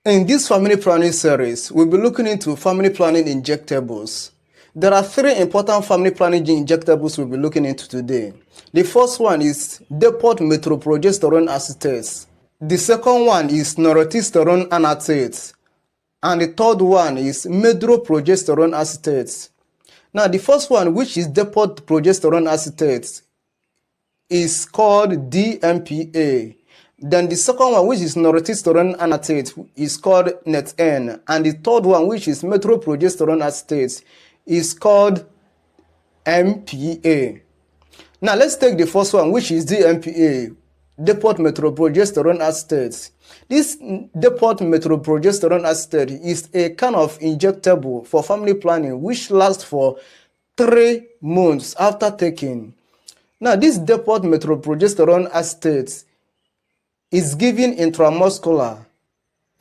In this family planning series, we'll be looking into family planning injectables. There are three important family planning injectables we'll be looking into today. The first one is depot methylprogesterone acetate. The second one is noreltestosterone annotate. And the third one is medroprogesterone acetate. Now, the first one, which is depot progesterone acetate, is called DMPA. Then the second one, which is noreltestosterone annotate, is called NET-EN. And the third one, which is medroprogesterone acetate, is called MPA. Now, let's take the first one, which is DMPA, depot methylprogesterone acetate. This depot methylprogesterone acetate is a kind of injectable for family planning which lasts for 3 months after taking. Now, this depot methylprogesterone acetate is given intramuscular.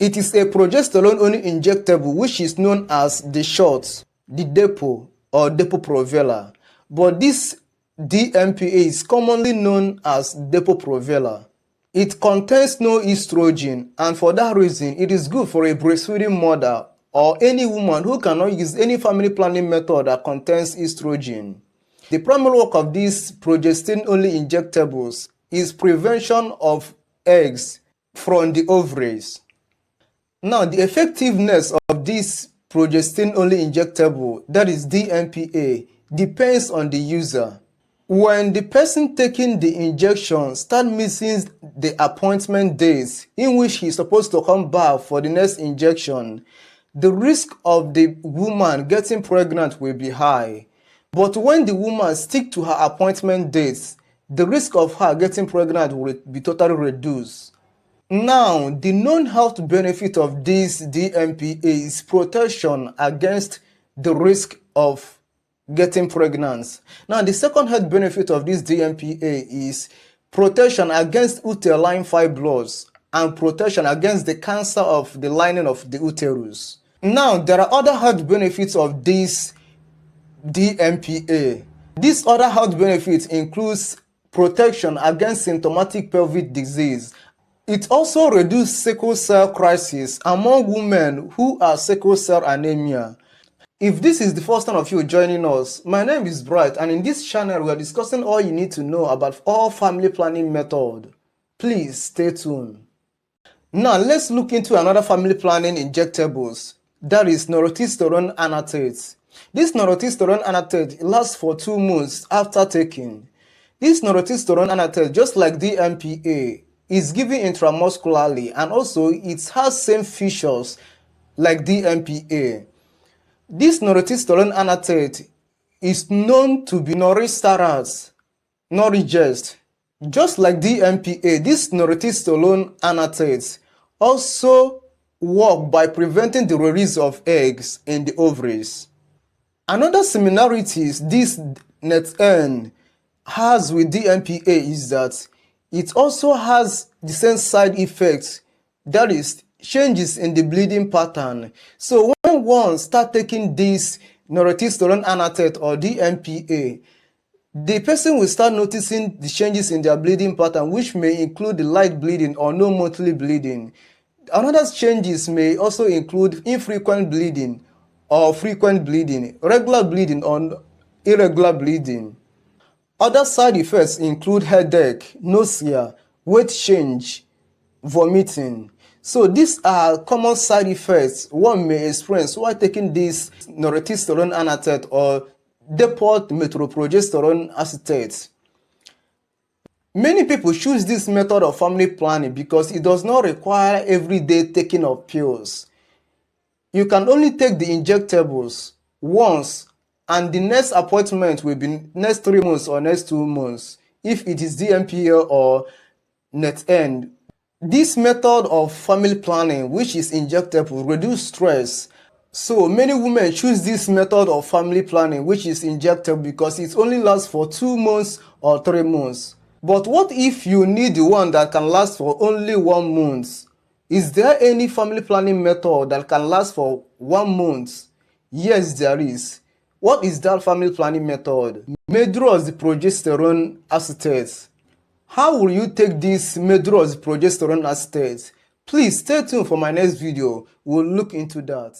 It is a progesterone-only injectable which is known as the short, the depot, or Depo-Provera. But this DMPA is commonly known as Depo-Provera. It contains no estrogen, and for that reason, it is good for a breastfeeding mother or any woman who cannot use any family planning method that contains estrogen. The primary work of these progestin-only injectables is prevention of eggs from the ovaries. Now, the effectiveness of this progestin-only injectable, that is DMPA, depends on the user. When the person taking the injection starts missing the appointment days in which he is supposed to come back for the next injection, the risk of the woman getting pregnant will be high. But when the woman sticks to her appointment dates, the risk of her getting pregnant will be totally reduced. Now, the known health benefit of this DMPA is protection against the risk of getting pregnant. Now, the second health benefit of this DMPA is protection against uterine fibroids and protection against the cancer of the lining of the uterus. Now, there are other health benefits of this DMPA. These other health benefits includes protection against symptomatic pelvic disease. It also reduces sickle cell crisis among women who are sickle cell anemia. If this is the first time of you joining us, my name is Bright, and in this channel we are discussing all you need to know about all family planning method. Please stay tuned. Now let's look into another family planning injectables, that is noreltestosterone annotate. This noreltestosterone annotate lasts for 2 months after taking. This noreltestosterone annotate, just like DMPA, is given intramuscularly, and also it has same features like DMPA. This noreltestosterone annotate is known to be Norigest. Just like DMPA, this noreltestosterone annotate also work by preventing the release of eggs in the ovaries. Another similarities this NET-EN has with DMPA is that it also has the same side effects, that is changes in the bleeding pattern. So when one start taking this noreltestosterone annotate or DMPA, the person will start noticing the changes in their bleeding pattern, which may include the light bleeding or no monthly bleeding. Another changes may also include infrequent bleeding or frequent bleeding, regular bleeding or irregular bleeding. Other side effects include headache, nausea, weight change, vomiting. So these are common side effects one may experience while taking this noreltestosterone annotate or depot methylprogesterone acetate. Many people choose this method of family planning because it does not require everyday taking of pills. You can only take the injectables once, and the next appointment will be next 3 months or next 2 months if it is DMPA or NET-EN. This method of family planning, which is injectable, reduce stress. So many women choose this method of family planning, which is injectable, because it only lasts for 2 months or 3 months. But what if you need the one that can last for only 1 month? Is there any family planning method that can last for 1 month? Yes, there is. What is that family planning method? Medroprogesterone acetate. How will you take this medroprogesterone acetate? Please stay tuned for my next video. We'll look into that.